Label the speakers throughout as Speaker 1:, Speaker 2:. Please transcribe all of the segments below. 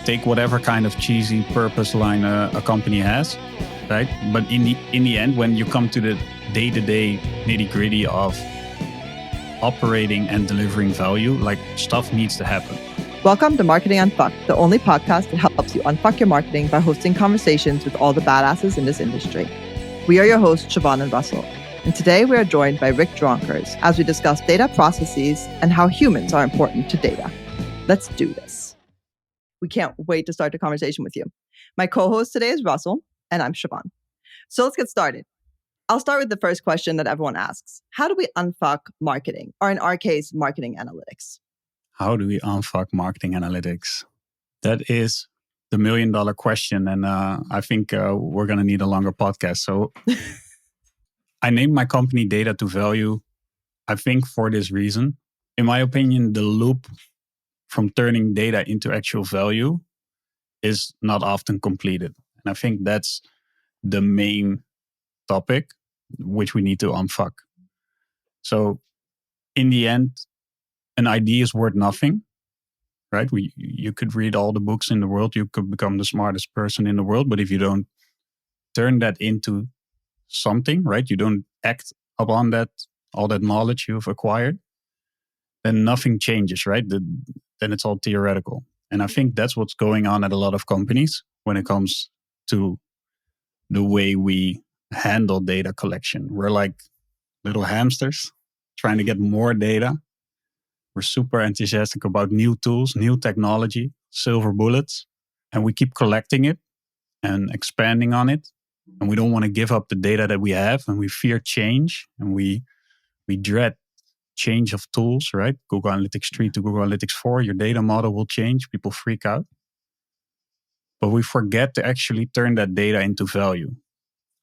Speaker 1: take whatever kind of cheesy purpose line a company has, right? But in the end, when you come to the day-to-day nitty-gritty of operating and delivering value, like stuff needs to happen.
Speaker 2: Welcome to Marketing Unfucked, the only podcast that helps you unfuck your marketing by hosting conversations with all the badasses in this industry. We are your hosts, Siobhan and Russell. And today we are joined by Rick Dronkers as we discuss data processes and how humans are important to data. Let's do this. We can't wait to start the conversation with you. My co-host today is Russell, and I'm Siobhan. So let's get started. I'll start with the first question that everyone asks. How do we unfuck marketing, or in our case, marketing analytics?
Speaker 1: How do we unfuck marketing analytics? That is the $1 million question. And I think we're going to need a longer podcast. So I named my company Data to Value, I think for this reason. In my opinion, the loop from turning data into actual value is not often completed. And I think that's the main topic which we need to unfuck. So in the end, an idea is worth nothing, right? You could read all the books in the world. You could become the smartest person in the world. But if you don't turn that into something, right? You don't act upon that, all that knowledge you've acquired, then nothing changes, right? Then it's all theoretical. And I think that's what's going on at a lot of companies when it comes to the way we handle data collection. We're like little hamsters trying to get more data. We're super enthusiastic about new tools, new technology, silver bullets, and we keep collecting it and expanding on it. And we don't want to give up the data that we have, and we fear change, and we dread change of tools, right? Google Analytics 3 to Google Analytics 4, your data model will change. People freak out. But we forget to actually turn that data into value.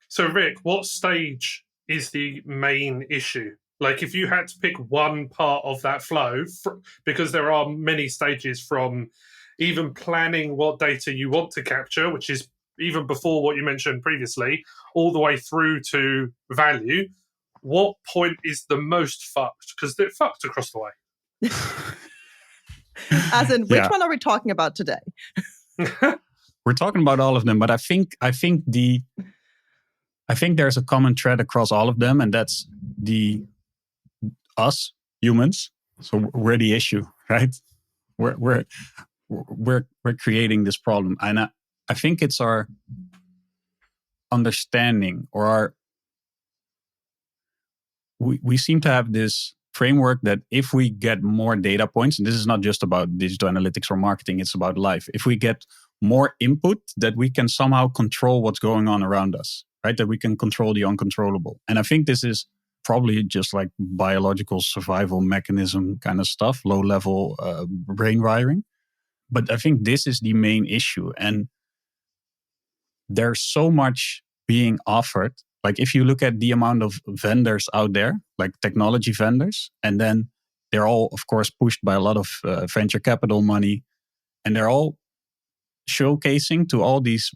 Speaker 3: So, Rick, what stage is the main issue? Like, if you had to pick one part of that flow, because there are many stages from even planning what data you want to capture, which is even before what you mentioned previously, all the way through to value, what point is the most fucked? Because they're fucked across the way.
Speaker 2: As in, which one are we talking about today?
Speaker 1: We're talking about all of them, but I think there's a common thread across all of them, and that's us humans. So we're the issue, right? We're creating this problem, and I think it's our understanding or we seem to have this framework that if we get more data points, and this is not just about digital analytics or marketing, it's about life. If we get more input, that we can somehow control what's going on around us, right? That we can control the uncontrollable. And I think this is probably just like biological survival mechanism kind of stuff, low level brain wiring. But I think this is the main issue. And there's so much being offered. Like if you look at the amount of vendors out there, like technology vendors, and then they're all, of course, pushed by a lot of venture capital money, and they're all showcasing to all these,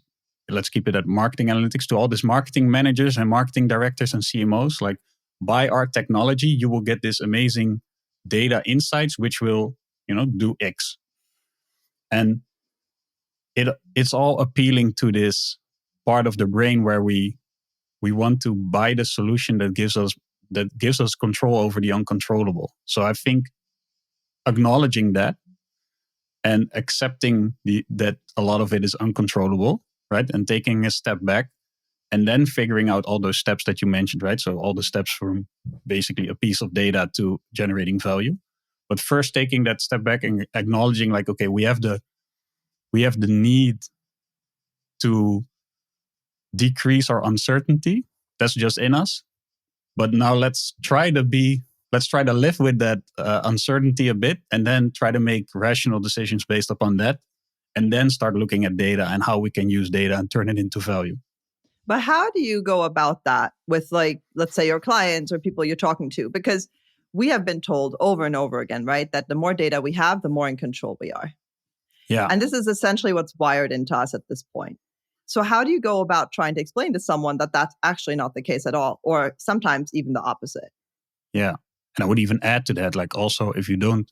Speaker 1: let's keep it at marketing analytics, to all these marketing managers and marketing directors and CMOs, like buy our technology, you will get this amazing data insights, which will, do X. And it's all appealing to this part of the brain where we want to buy the solution that gives us control over the uncontrollable. So I think acknowledging that and accepting that a lot of it is uncontrollable, right? And taking a step back and then figuring out all those steps that you mentioned, right? So all the steps from basically a piece of data to generating value. But first taking that step back and acknowledging like, okay, we have the need to decrease our uncertainty. That's just in us. But now let's try to live with that uncertainty a bit, and then try to make rational decisions based upon that, and then start looking at data and how we can use data and turn it into value.
Speaker 2: But how do you go about that with, like, let's say your clients or people you're talking to? Because we have been told over and over again, right, that the more data we have, the more in control we are.
Speaker 1: Yeah.
Speaker 2: And this is essentially what's wired into us at this point. So how do you go about trying to explain to someone that that's actually not the case at all, or sometimes even the opposite?
Speaker 1: Yeah. And I would even add to that, like also, if you don't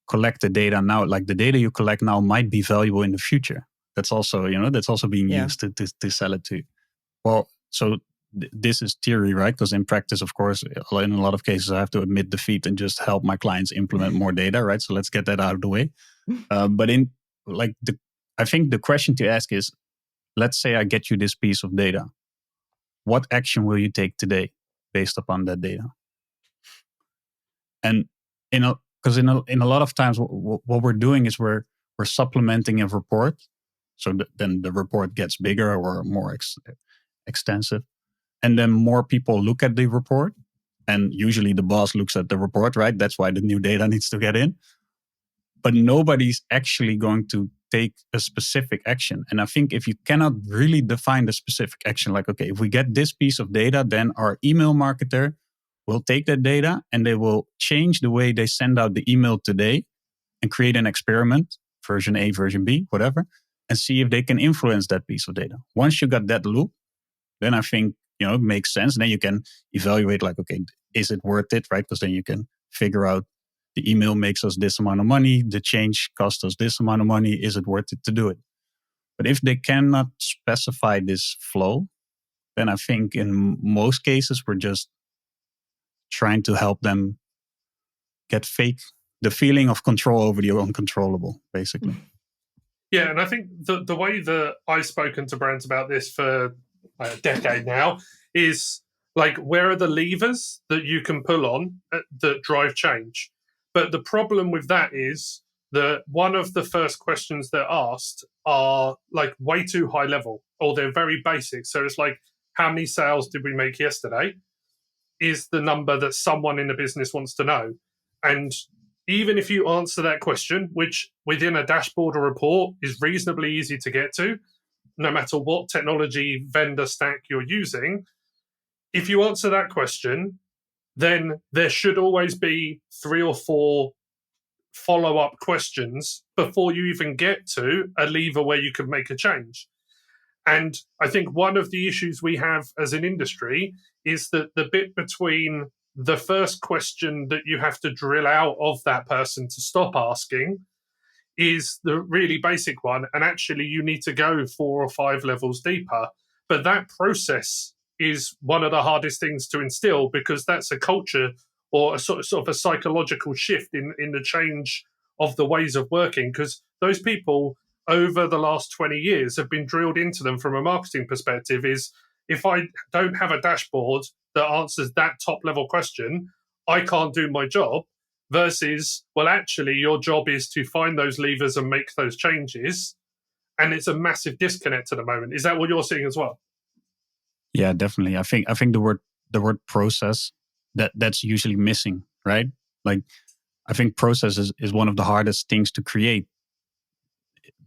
Speaker 1: collect the data now. Like the data you collect now might be valuable in the future. That's also, that's also being used to sell it to you. Well, so this is theory, right? Because in practice, of course, in a lot of cases, I have to admit defeat and just help my clients implement more data, right? So let's get that out of the way. But I think the question to ask is, let's say I get you this piece of data. What action will you take today based upon that data? And because in a lot of times, what we're doing is we're supplementing a report, so then the report gets bigger or more extensive, and then more people look at the report, and usually the boss looks at the report, right? That's why the new data needs to get in. But nobody's actually going to take a specific action. And I think if you cannot really define the specific action, like, okay, if we get this piece of data, then our email marketer will take that data and they will change the way they send out the email today and create an experiment, version A, version B, whatever, and see if they can influence that piece of data. Once you got that loop, then I think, it makes sense. And then you can evaluate like, okay, is it worth it, right? Because then you can figure out the email makes us this amount of money. The change costs us this amount of money. Is it worth it to do it? But if they cannot specify this flow, then I think in most cases, we're just trying to help them get the feeling of control over the uncontrollable, basically.
Speaker 3: Yeah, and I think the way that I've spoken to brands about this for a decade now is like, where are the levers that you can pull on that drive change? But the problem with that is that one of the first questions they're asked are like way too high level, or they're very basic. So it's like, how many sales did we make yesterday? Is the number that someone in the business wants to know. And even if you answer that question, which within a dashboard or report is reasonably easy to get to, no matter what technology vendor stack you're using, if you answer that question, then there should always be 3 or 4 follow-up questions before you even get to a lever where you can make a change. And I think one of the issues we have as an industry is that the bit between the first question that you have to drill out of that person to stop asking is the really basic one. And actually, you need to go 4 or 5 levels deeper. But that process is one of the hardest things to instill, because that's a culture or a sort of a psychological shift in the change of the ways of working. Because those people over the last 20 years have been drilled into them from a marketing perspective is, if I don't have a dashboard that answers that top level question, I can't do my job. Versus, well, actually, your job is to find those levers and make those changes. And it's a massive disconnect at the moment. Is that what you're seeing as well?
Speaker 1: Yeah, definitely. I think the word process that's usually missing, right? Like, I think process is one of the hardest things to create.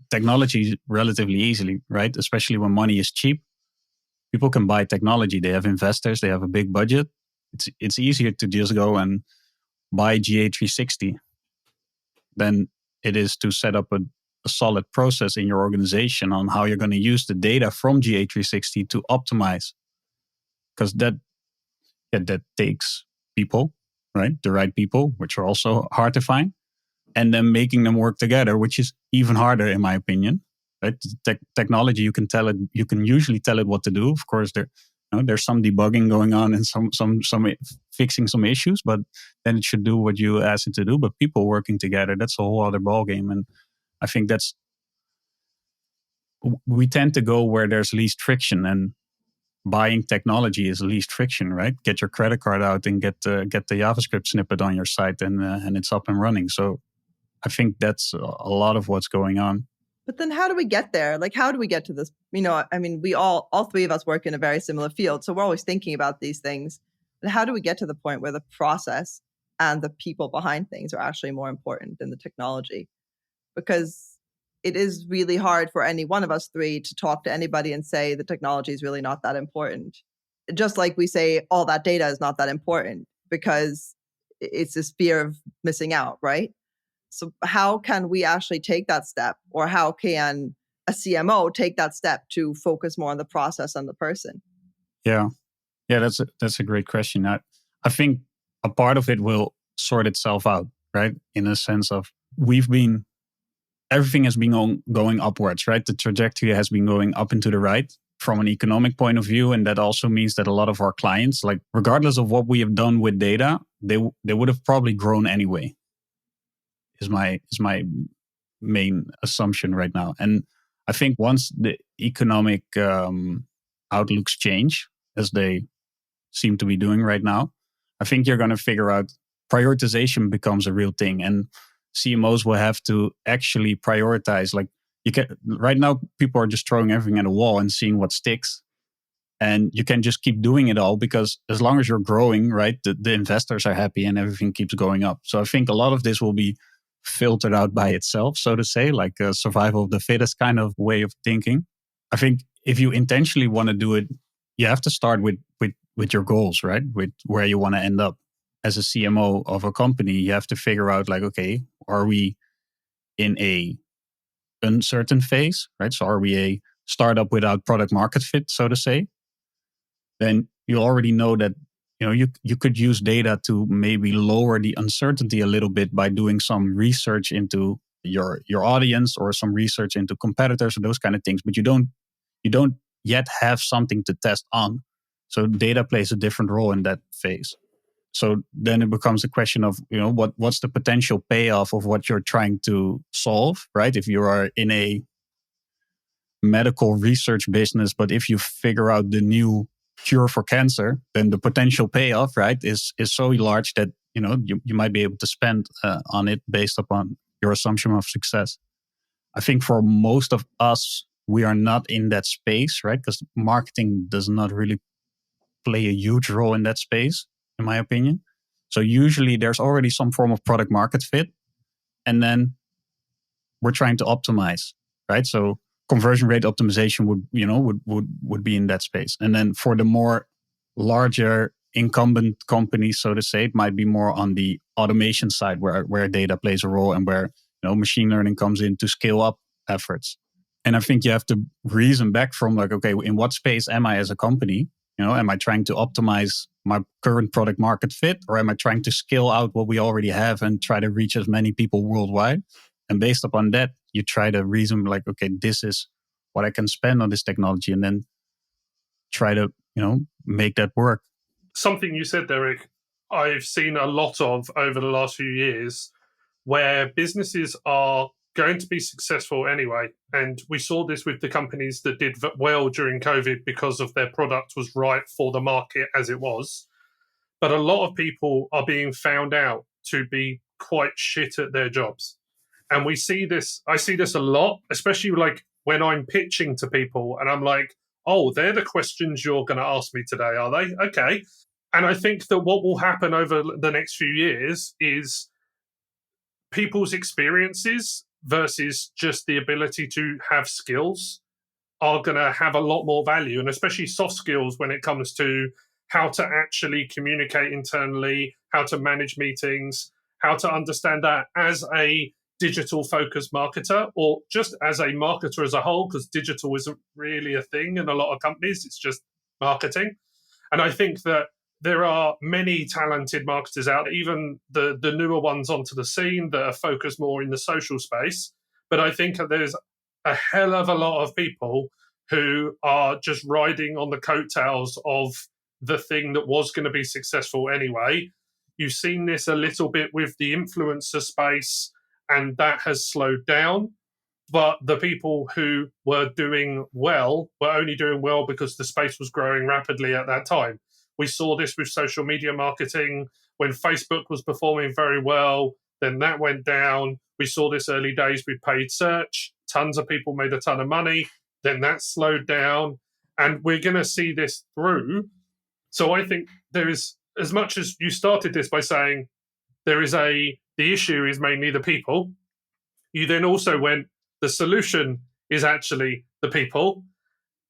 Speaker 1: Technology relatively easily, right? Especially when money is cheap. People can buy technology. They have investors. They have a big budget. It's easier to just go and buy GA360 than it is to set up a solid process in your organization on how you're going to use the data from GA360 to optimize. Because that takes people, right? The right people, which are also hard to find. And then making them work together, which is even harder, in my opinion. Right? Technology, you can usually tell it what to do. Of course, there's some debugging going on and some fixing some issues, but then it should do what you ask it to do. But people working together, that's a whole other ballgame. And I think we tend to go where there's least friction, and buying technology is least friction, right? Get your credit card out and get the JavaScript snippet on your site, and it's up and running. So I think that's a lot of what's going on.
Speaker 2: But then how do we get there? Like, how do we get to this? I mean, we all 3 of us work in a very similar field. So we're always thinking about these things. But how do we get to the point where the process and the people behind things are actually more important than the technology? Because it is really hard for any one of us 3 to talk to anybody and say the technology is really not that important. Just like we say all that data is not that important, because it's this fear of missing out, right? So how can we actually take that step, or how can a CMO take that step to focus more on the process and the person?
Speaker 1: Yeah, that's a great question. I think a part of it will sort itself out, right? In a sense of everything has been going upwards, right? The trajectory has been going up and to the right from an economic point of view. And that also means that a lot of our clients, like regardless of what we have done with data, they would have probably grown anyway, is my main assumption right now. And I think once the economic outlooks change, as they seem to be doing right now, I think you're going to figure out prioritization becomes a real thing. And CMOs will have to actually prioritize. Like right now, people are just throwing everything at a wall and seeing what sticks. And you can just keep doing it all because as long as you're growing, right, the investors are happy and everything keeps going up. So I think a lot of this will be filtered out by itself, so to say, like a survival of the fittest kind of way of thinking. I think if you intentionally want to do it, you have to start with your goals, right? With where you want to end up. As a CMO of a company, you have to figure out like, okay, are we in a uncertain phase, right? So are we a startup without product market fit, so to say? Then you already know that you could use data to maybe lower the uncertainty a little bit by doing some research into your audience or some research into competitors or those kind of things. But you don't yet have something to test on. So data plays a different role in that phase. So then it becomes a question of, what's the potential payoff of what you're trying to solve, right? If you are in a medical research business, but if you figure out the new cure for cancer, then the potential payoff, right, is so large that, you might be able to spend on it based upon your assumption of success. I think for most of us, we are not in that space, right? Because marketing does not really play a huge role in that space, in my opinion. So usually there's already some form of product market fit. And then we're trying to optimize, right? So conversion rate optimization would be in that space. And then for the more larger incumbent companies, so to say, it might be more on the automation side where data plays a role and where machine learning comes in to scale up efforts. And I think you have to reason back from like, okay, in what space am I as a company? Am I trying to optimize my current product market fit, or am I trying to scale out what we already have and try to reach as many people worldwide? And based upon that, you try to reason like, okay, this is what I can spend on this technology, and then try to, make that work.
Speaker 3: Something you said there, Rick, I've seen a lot of over the last few years where businesses are going to be successful anyway. And we saw this with the companies that did well during COVID because of their product was right for the market as it was. But a lot of people are being found out to be quite shit at their jobs. And I see this a lot, especially like when I'm pitching to people and I'm like, oh, they're the questions you're going to ask me today, are they? Okay. And I think that what will happen over the next few years is people's experiences versus just the ability to have skills are going to have a lot more value, and especially soft skills when it comes to how to actually communicate internally, how to manage meetings, how to understand that as a digital focused marketer or just as a marketer as a whole, because digital isn't really a thing in a lot of companies. It's just marketing. And I think that there are many talented marketers out there, even the newer ones onto the scene that are focused more in the social space. But I think that there's a hell of a lot of people who are just riding on the coattails of the thing that was going to be successful anyway. You've seen this a little bit with the influencer space, and that has slowed down. But the people who were doing well were only doing well because the space was growing rapidly at that time. We saw this with social media marketing when Facebook was performing very well, then that went down. We saw this early days with paid search. Tons of people made a ton of money. Then that slowed down. And we're going to see this through. So I think there is, as much as you started this by saying the issue is mainly the people, you then also went, the solution is actually the people.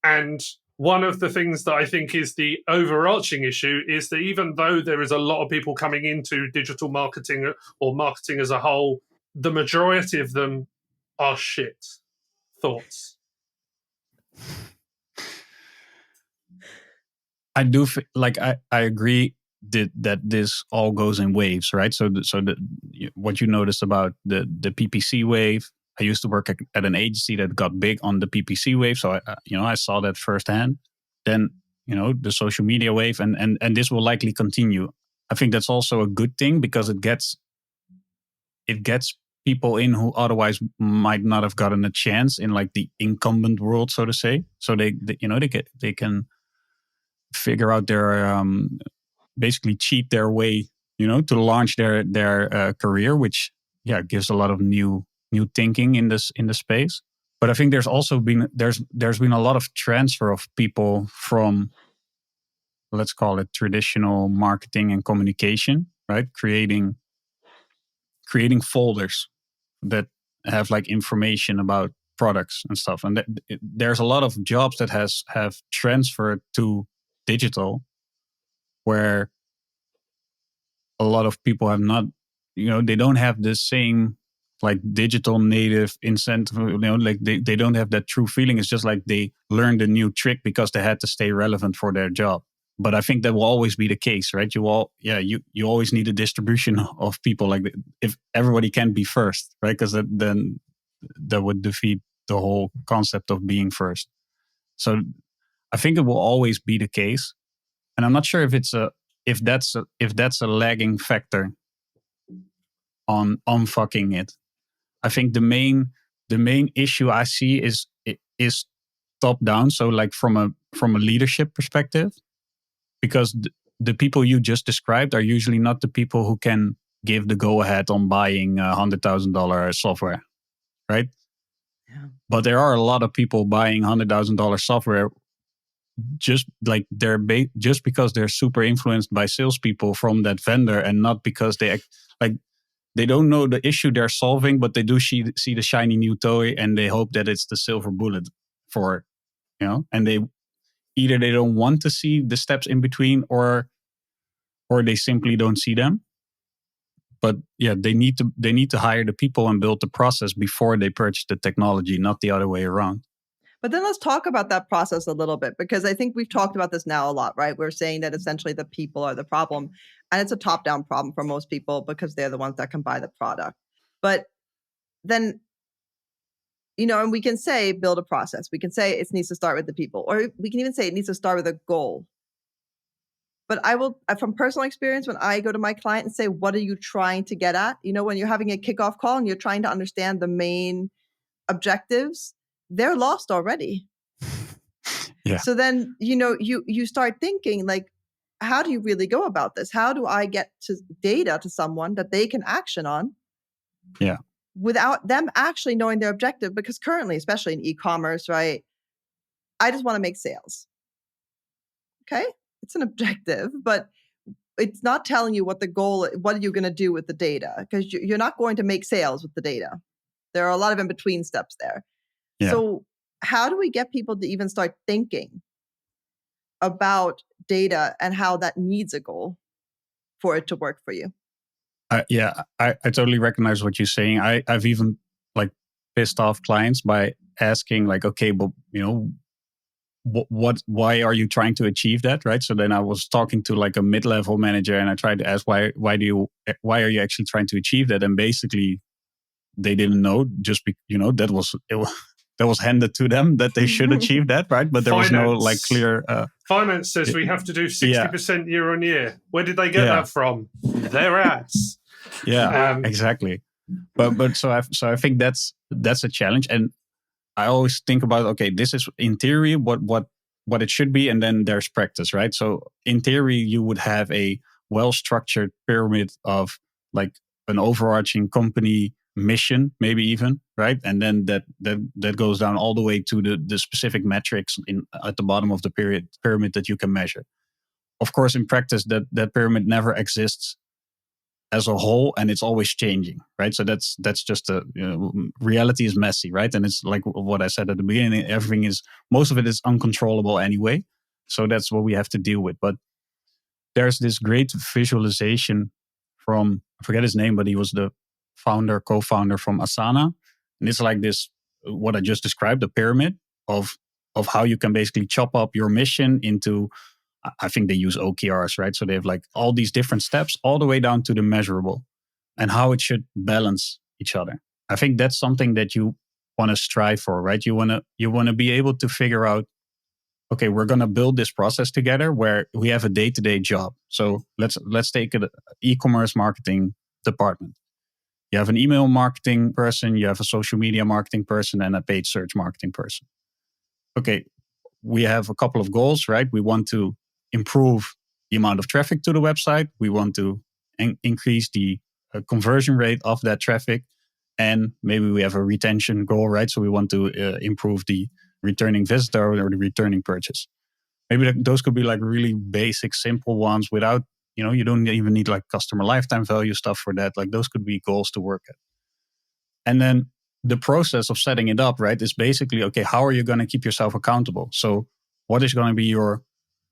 Speaker 3: And one of the things that I think is the overarching issue is that even though there is a lot of people coming into digital marketing or marketing as a whole, the majority of them are shit. Thoughts?
Speaker 1: I do I agree that this all goes in waves, right? So what you noticed about the PPC wave. I used to work at an agency that got big on the PPC wave, so I saw that firsthand. Then the social media wave, and this will likely continue. I think that's also a good thing because it gets people in who otherwise might not have gotten a chance in like the incumbent world, so to say. So they can figure out their basically cheat their way, to launch their career, which gives a lot of new thinking in the space. But I think there's also been there's been a lot of transfer of people from, let's call it, traditional marketing and communication, right? Creating folders that have like information about products and stuff, and there's a lot of jobs that have transferred to digital, where a lot of people have not, they don't have the same like digital native incentive, like they don't have that true feeling. It's just like they learned a new trick because they had to stay relevant for their job. But I think that will always be the case, right? You always need a distribution of people. Like if everybody can be first, right? Because then that would defeat the whole concept of being first. So I think it will always be the case, and I'm not sure if that's a lagging factor on unfucking it. I think the main issue I see is top down. So like from a leadership perspective, because the people you just described are usually not the people who can give the go ahead on buying $100,000 software, right?
Speaker 2: Yeah.
Speaker 1: But there are a lot of people buying $100,000 software just like just because they're super influenced by salespeople from that vendor, and not because they don't know the issue they're solving, but they do see the shiny new toy and they hope that it's the silver bullet for, and they don't want to see the steps in between, or they simply don't see them. But they need to hire the people and build the process before they purchase the technology, not the other way around.
Speaker 2: But then let's talk about that process a little bit, because I think we've talked about this now a lot, right? We're saying that essentially the people are the problem, and it's a top-down problem for most people because they're the ones that can buy the product. But then, and we can say build a process. We can say it needs to start with the people, or we can even say it needs to start with a goal. But I will, from personal experience, when I go to my client and say, what are you trying to get at? When you're having a kickoff call and you're trying to understand the main objectives, they're lost already.
Speaker 1: Yeah.
Speaker 2: So then, you start thinking like, how do you really go about this? How do I get data to someone that they can action on?
Speaker 1: Yeah.
Speaker 2: Without them actually knowing their objective? Because currently, especially in e-commerce, right? I just want to make sales. Okay. It's an objective, but it's not telling you what are you going to do with the data? Because you're not going to make sales with the data. There are a lot of in-between steps there. Yeah. So how do we get people to even start thinking about data and how that needs a goal for it to work for you?
Speaker 1: I totally recognize what you're saying. I've even like pissed off clients by asking like, okay, but why are you trying to achieve that, right? So then I was talking to like a mid-level manager and I tried to ask why are you actually trying to achieve that? And basically they didn't know, just that was handed to them that they should achieve that, right? But there was no like clear
Speaker 3: finance says we have to do 60% year on year. Where did they get that from? Their ads.
Speaker 1: Yeah, exactly. But so I think that's a challenge. And I always think about, okay, this is in theory what it should be, and then there's practice, right? So in theory, you would have a well-structured pyramid of like an overarching company mission, maybe even, right? And then that goes down all the way to the specific metrics at the bottom of the pyramid that you can measure. Of course, in practice, that pyramid never exists as a whole, and it's always changing, right? So that's just reality is messy, right? And it's like what I said at the beginning, most of it is uncontrollable anyway. So that's what we have to deal with. But there's this great visualization from, I forget his name, but he was the co-founder from Asana. And it's like this, what I just described, the pyramid of how you can basically chop up your mission into I think they use OKRs, right? So they have like all these different steps all the way down to the measurable and how it should balance each other. I think that's something that you want to strive for, right? You want to be able to figure out, okay, we're going to build this process together where we have a day-to-day job. So let's take an e-commerce marketing department. You have an email marketing person, you have a social media marketing person, and a paid search marketing person. Okay, we have a couple of goals, right? We want to improve the amount of traffic to the website. We want to increase the conversion rate of that traffic. And maybe we have a retention goal, right? So we want to improve the returning visitor or the returning purchase. Maybe those could be like really basic, simple ones without, you don't even need like customer lifetime value stuff for that. Like those could be goals to work at. And then the process of setting it up, right, is basically, okay, how are you going to keep yourself accountable? So what is going to be your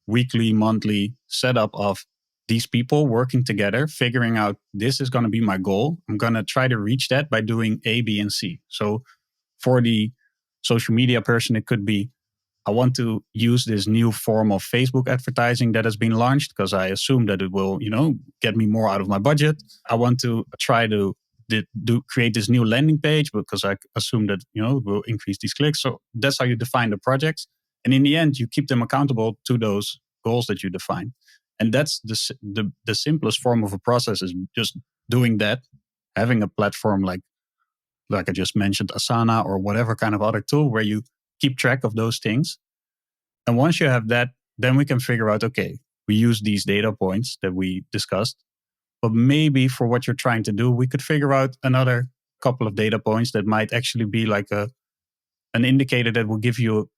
Speaker 1: weekly, monthly setup of these people working together, figuring out this is going to be my goal. I'm going to try to reach that by doing A, B, and C. So for the social media person, it could be, I want to use this new form of Facebook advertising that has been launched because I assume that it will, get me more out of my budget. I want to try to create this new landing page because I assume that, it will increase these clicks. So that's how you define the projects. And in the end, you keep them accountable to those goals that you define. And that's the simplest form of a process is just doing that, having a platform like I just mentioned, Asana or whatever kind of other tool where you keep track of those things. And once you have that, then we can figure out, okay, we use these data points that we discussed, but maybe for what you're trying to do, we could figure out another couple of data points that might actually be like an indicator that will give you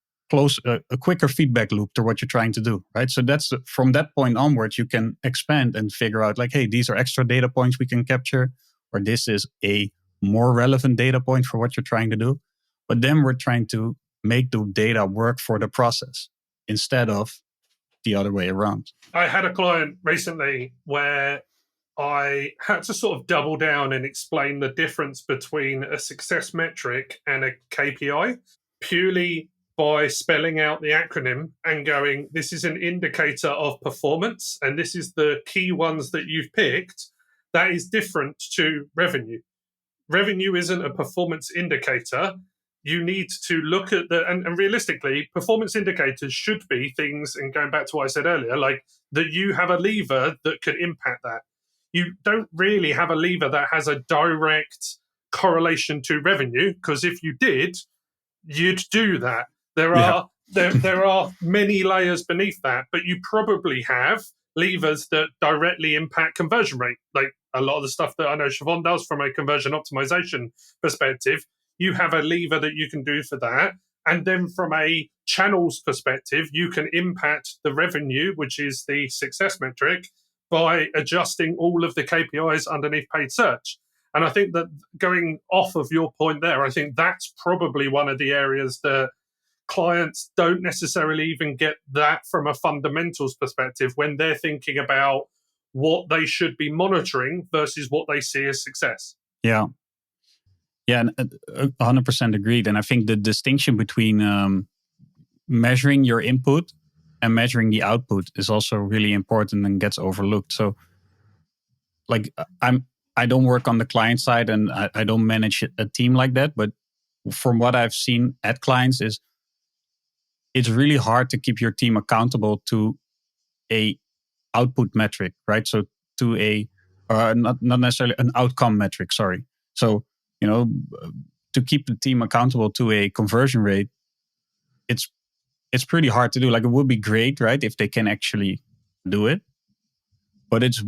Speaker 1: a quicker feedback loop to what you're trying to do, right? So that's from that point onwards, you can expand and figure out like, hey, these are extra data points we can capture, or this is a more relevant data point for what you're trying to do. But then we're trying to make the data work for the process instead of the other way around.
Speaker 3: I had a client recently where I had to sort of double down and explain the difference between a success metric and a KPI purely by spelling out the acronym and going, this is an indicator of performance, and this is the key ones that you've picked. That is different to revenue. Revenue isn't a performance indicator. You need to look at and realistically, performance indicators should be things, and going back to what I said earlier, like that you have a lever that could impact that. You don't really have a lever that has a direct correlation to revenue, because if you did, you'd do that. There are many layers beneath that, but you probably have levers that directly impact conversion rate. Like a lot of the stuff that I know Siobhan does from a conversion optimization perspective, you have a lever that you can do for that. And then from a channels perspective, you can impact the revenue, which is the success metric, by adjusting all of the KPIs underneath paid search. And I think that going off of your point there, I think that's probably one of the areas that clients don't necessarily even get that from a fundamentals perspective when they're thinking about what they should be monitoring versus what they see as success.
Speaker 1: Yeah, 100% agreed. And I think the distinction between measuring your input and measuring the output is also really important and gets overlooked. So like I don't work on the client side and I don't manage a team like that. But from what I've seen at clients is it's really hard to keep your team accountable to a output metric, right? So to a, not necessarily an outcome metric, sorry. So, to keep the team accountable to a conversion rate, it's pretty hard to do. Like it would be great, right? If they can actually do it, but it's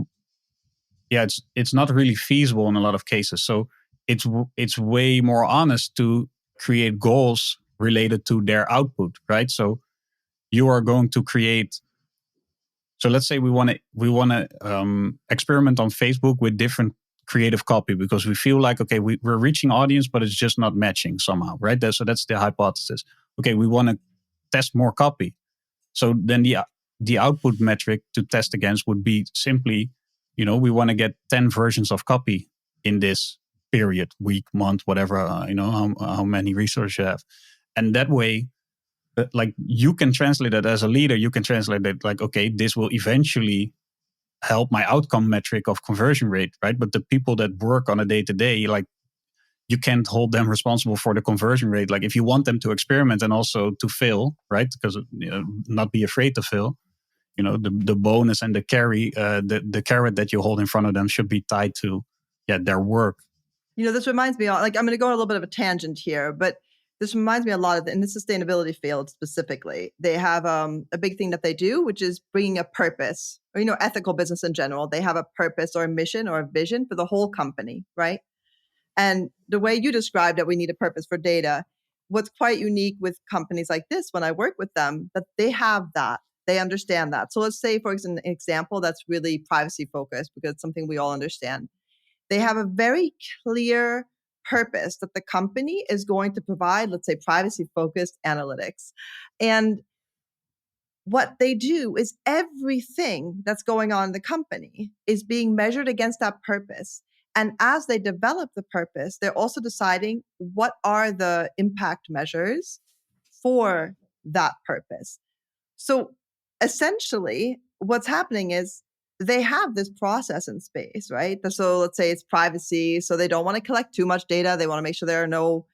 Speaker 1: not really feasible in a lot of cases. So it's way more honest to create goals related to their output, right? So you are going to create. So let's say we want to experiment on Facebook with different creative copy because we feel like, okay, we're reaching audience, but it's just not matching somehow, right? So that's the hypothesis. Okay, we want to test more copy. So then the output metric to test against would be simply, we want to get 10 versions of copy in this period, week, month, whatever, how many resources you have. And that way, like you can translate it as a leader. You can translate it like, okay, this will eventually help my outcome metric of conversion rate, right? But the people that work on a day-to-day, like you can't hold them responsible for the conversion rate. Like if you want them to experiment and also to fail, right? Because not be afraid to fail. The bonus and the carry, the carrot that you hold in front of them should be tied to their work.
Speaker 2: This reminds me, like I'm going to go on a little bit of a tangent here, but this reminds me a lot of in the sustainability field specifically. They have a big thing that they do, which is bringing a purpose, or ethical business in general. They have a purpose or a mission or a vision for the whole company, right? And the way you described it, we need a purpose for data. What's quite unique with companies like this, when I work with them, that they have that. They understand that. So let's say, for example, that's really privacy focused because it's something we all understand. They have a very clear purpose that the company is going to provide, let's say, privacy-focused analytics. And what they do is everything that's going on in the company is being measured against that purpose. And as they develop the purpose, they're also deciding what are the impact measures for that purpose. So essentially, what's happening is they have this process in space, right? So let's say it's privacy. So they don't want to collect too much data. They want to make sure there are no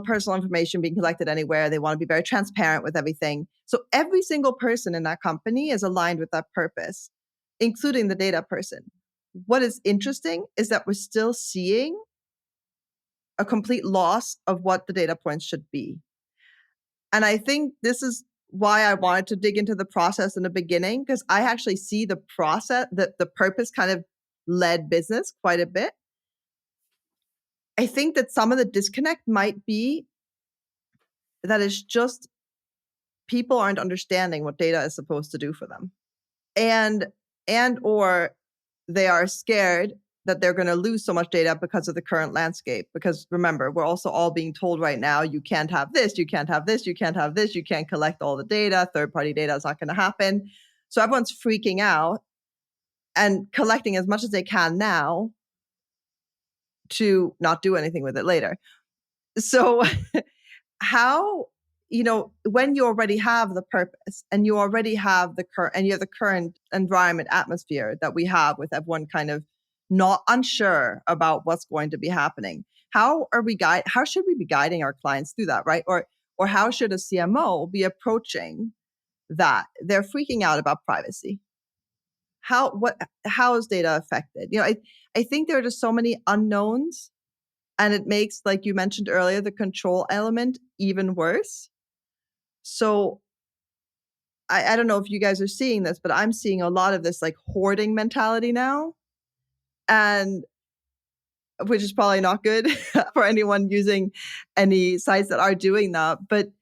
Speaker 2: personal information being collected anywhere. They want to be very transparent with everything. So every single person in that company is aligned with that purpose, including the data person. What is interesting is that we're still seeing a complete loss of what the data points should be. And I think this is why I wanted to dig into the process in the beginning, because I actually see the process, the purpose kind of led business quite a bit. I think that some of the disconnect might be that it's just people aren't understanding what data is supposed to do for them. And or they are scared that they're going to lose so much data because of the current landscape. Because remember, we're also all being told right now, you can't have this, you can't have this, you can't have this, you can't collect all the data, third-party data is not going to happen. So everyone's freaking out and collecting as much as they can now to not do anything with it later. So how, when you already have the purpose and you already have the current environment atmosphere that we have with everyone kind of not unsure about what's going to be happening, how should we be guiding our clients through that, right? Or how should a CMO be approaching that? They're freaking out about privacy. How is data affected? I think there are just so many unknowns, and it makes, like you mentioned earlier, the control element even worse. So I don't know if you guys are seeing this, but I'm seeing a lot of this like hoarding mentality now, and which is probably not good for anyone using any sites that are doing that. But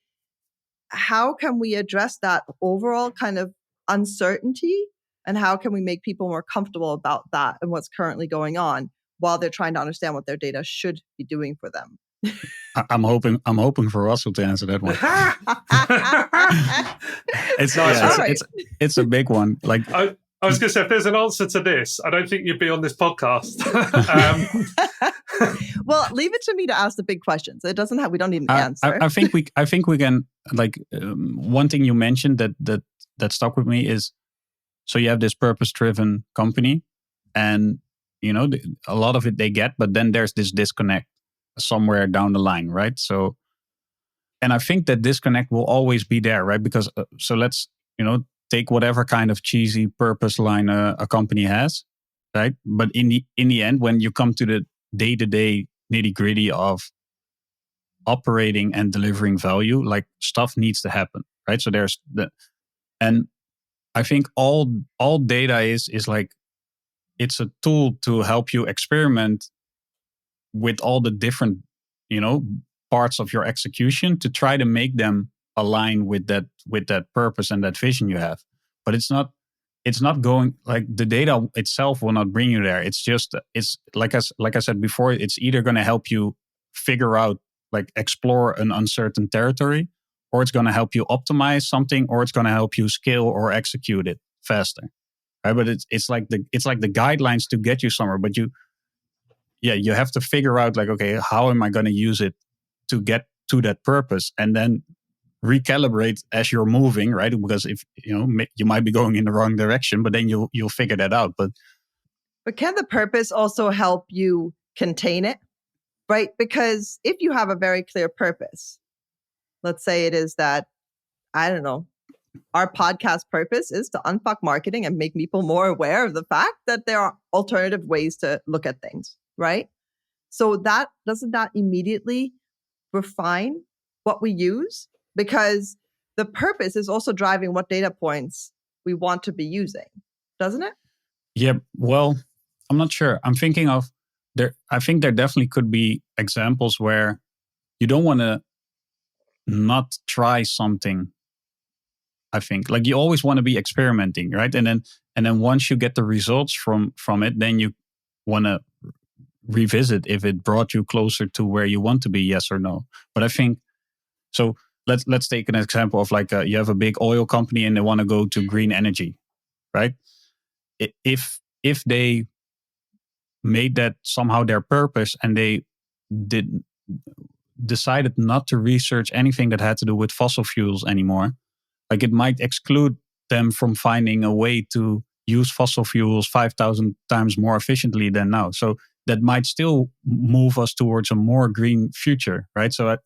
Speaker 2: how can we address that overall kind of uncertainty, and how can we make people more comfortable about that and what's currently going on while they're trying to understand what their data should be doing for them?
Speaker 1: I'm hoping for Russell to answer that one. It's a big one. Like
Speaker 3: I was going to say, if there's an answer to this, I don't think you'd be on this podcast.
Speaker 2: Well, leave it to me to ask the big questions. We don't need an answer.
Speaker 1: I think we can, like, one thing you mentioned that stuck with me is, so you have this purpose-driven company, and a lot of it they get, but then there's this disconnect somewhere down the line, right? So, and I think that disconnect will always be there, right? Because so let's take whatever kind of cheesy purpose line a company has, right? But in the end, when you come to the day-to-day nitty-gritty of operating and delivering value, like stuff needs to happen, right? So there's and I think all data is like, it's a tool to help you experiment with all the different, parts of your execution to try to make them align with that purpose and that vision you have. But it's not going, like, the data itself will not bring you there. It's like I said before, it's either going to help you figure out, like, explore an uncertain territory, or it's going to help you optimize something, or it's going to help you scale or execute it faster. Right? But it's like the guidelines to get you somewhere. But you have to figure out, like, okay, how am I going to use it to get to that purpose? And then recalibrate as you're moving, right? Because if you might be going in the wrong direction, but then you'll figure that out. But
Speaker 2: can the purpose also help you contain it, right? Because if you have a very clear purpose, let's say it is that, I don't know, our podcast purpose is to unfuck marketing and make people more aware of the fact that there are alternative ways to look at things, right? So doesn't that immediately refine what we use? Because the purpose is also driving what data points we want to be using, doesn't it?
Speaker 1: Yeah, well, I'm not sure. I'm thinking of I think there definitely could be examples where you don't want to not try something. I think like you always want to be experimenting, right? And then once you get the results from it, then you want to revisit if it brought you closer to where you want to be, yes or no. But I think so. Let's take an example of like you have a big oil company and they want to go to green energy, right? If they made that somehow their purpose and they decided not to research anything that had to do with fossil fuels anymore, like it might exclude them from finding a way to use fossil fuels 5,000 times more efficiently than now. So that might still move us towards a more green future, right? So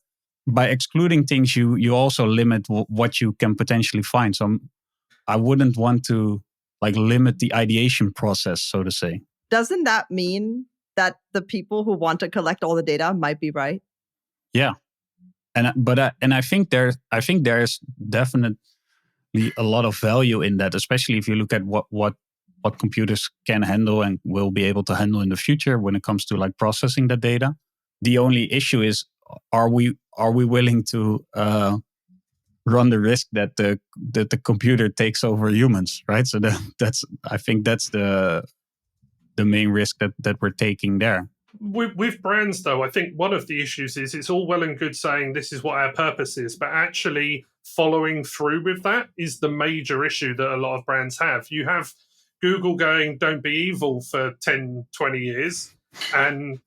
Speaker 1: by excluding things, you also limit what you can potentially find. So I wouldn't want to like limit the ideation process, so to say.
Speaker 2: Doesn't that mean that the people who want to collect all the data might be right?
Speaker 1: Yeah, and I think there's definitely a lot of value in that, especially if you look at what computers can handle and will be able to handle in the future when it comes to like processing the data. The only issue is, are we willing to run the risk that the computer takes over humans, right? So I think that's the main risk that we're taking there.
Speaker 3: With brands, though, I think one of the issues is it's all well and good saying this is what our purpose is, but actually following through with that is the major issue that a lot of brands have. You have Google going, don't be evil for 10, 20 years, and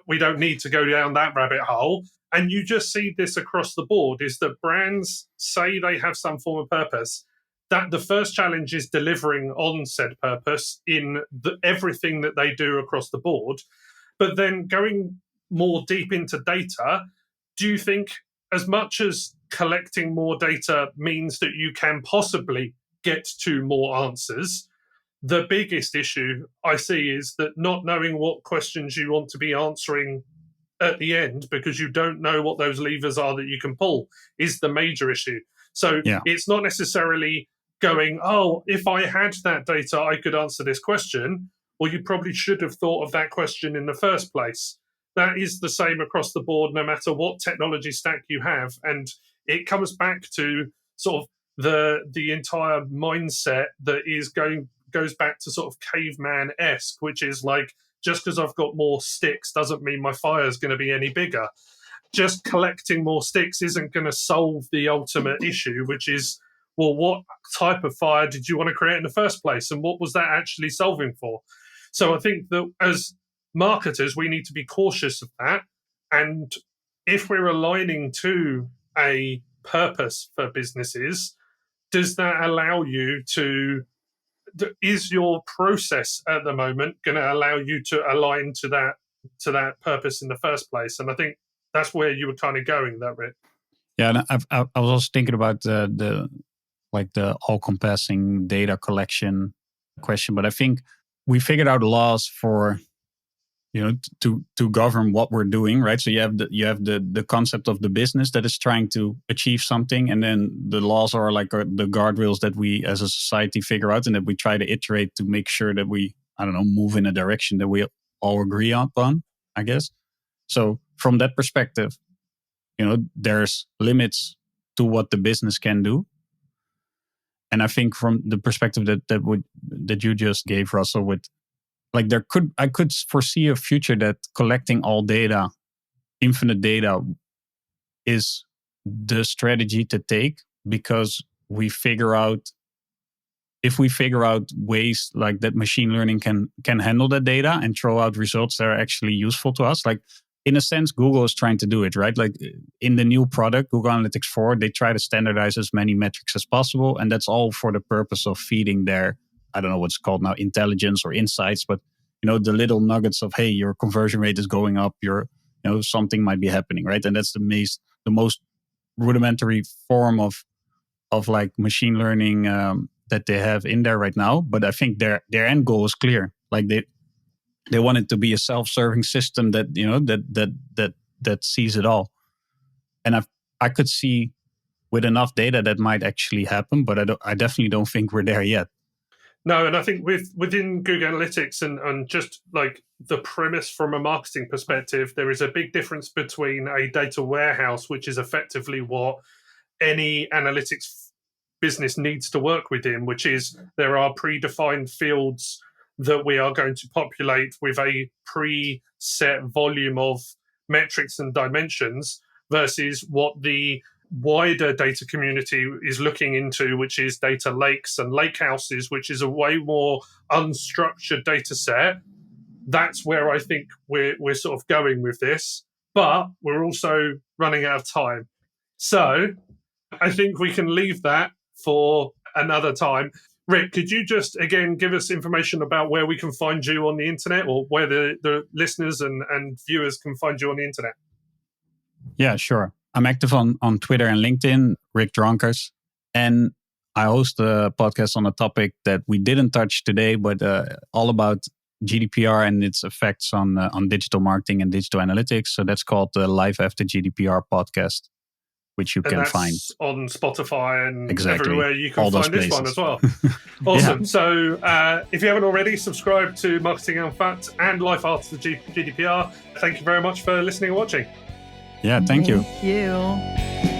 Speaker 3: we don't need to go down that rabbit hole. And you just see this across the board, is that brands say they have some form of purpose, that the first challenge is delivering on said purpose in everything that they do across the board. But then going more deep into data, do you think as much as collecting more data means that you can possibly get to more answers, the biggest issue I see is that not knowing what questions you want to be answering at the end because you don't know what those levers are that you can pull is the major issue. So It's not necessarily going, oh, if I had that data, I could answer this question. Well, you probably should have thought of that question in the first place. That is the same across the board, no matter what technology stack you have. And it comes back to sort of the entire mindset that goes back to sort of caveman-esque, which is like, just because I've got more sticks doesn't mean my fire is going to be any bigger. Just collecting more sticks isn't going to solve the ultimate issue, which is, well, what type of fire did you want to create in the first place? And what was that actually solving for? So I think that as marketers, we need to be cautious of that. And if we're aligning to a purpose for businesses, does that allow you to, is your process at the moment going to allow you to align to that purpose in the first place? And I think that's where you were kind of going, that Rick.
Speaker 1: Yeah, and I was also thinking about the all-encompassing data collection question, but I think we figured out laws for to govern what we're doing, right? So you have the concept of the business that is trying to achieve something, and then the laws are like the guardrails that we as a society figure out and that we try to iterate to make sure that we move in a direction that we all agree upon, I guess. So from that perspective, there's limits to what the business can do. And I think from the perspective that you just gave, Russell, with like I could foresee a future that collecting all data, infinite data, is the strategy to take, because if we figure out ways like that machine learning can handle that data and throw out results that are actually useful to us. Like in a sense, Google is trying to do it, right? Like in the new product, Google Analytics 4, they try to standardize as many metrics as possible. And that's all for the purpose of feeding their, I don't know what's called now, intelligence or insights, but the little nuggets of, hey, your conversion rate is going up, something might be happening, right? And that's the most rudimentary form of like machine learning that they have in there right now. But I think their end goal is clear. Like they want it to be a self-serving system that that sees it all. And I could see with enough data that might actually happen, but I definitely don't think we're there yet.
Speaker 3: No, and I think within Google Analytics and just like the premise from a marketing perspective, there is a big difference between a data warehouse, which is effectively what any analytics business needs to work within, which is there are predefined fields that we are going to populate with a preset volume of metrics and dimensions, versus what the wider data community is looking into, which is data lakes and lake houses, which is a way more unstructured data set. That's where I think we're sort of going with this, but we're also running out of time. So I think we can leave that for another time. Rick, could you just again give us information about where we can find you on the internet, or where the listeners and viewers can find you on the internet?
Speaker 1: Yeah, sure. I'm active on Twitter and LinkedIn, Rick Dronkers. And I host a podcast on a topic that we didn't touch today, but all about GDPR and its effects on digital marketing and digital analytics. So that's called the Life After GDPR Podcast, which you can find
Speaker 3: on Spotify and
Speaker 1: exactly.
Speaker 3: Everywhere you can
Speaker 1: all
Speaker 3: find this one as well. Awesome. Yeah. So if you haven't already, subscribe to Marketing Unfucked and Life After the GDPR. Thank you very much for listening and watching.
Speaker 1: Yeah, thank you.
Speaker 2: Thank you.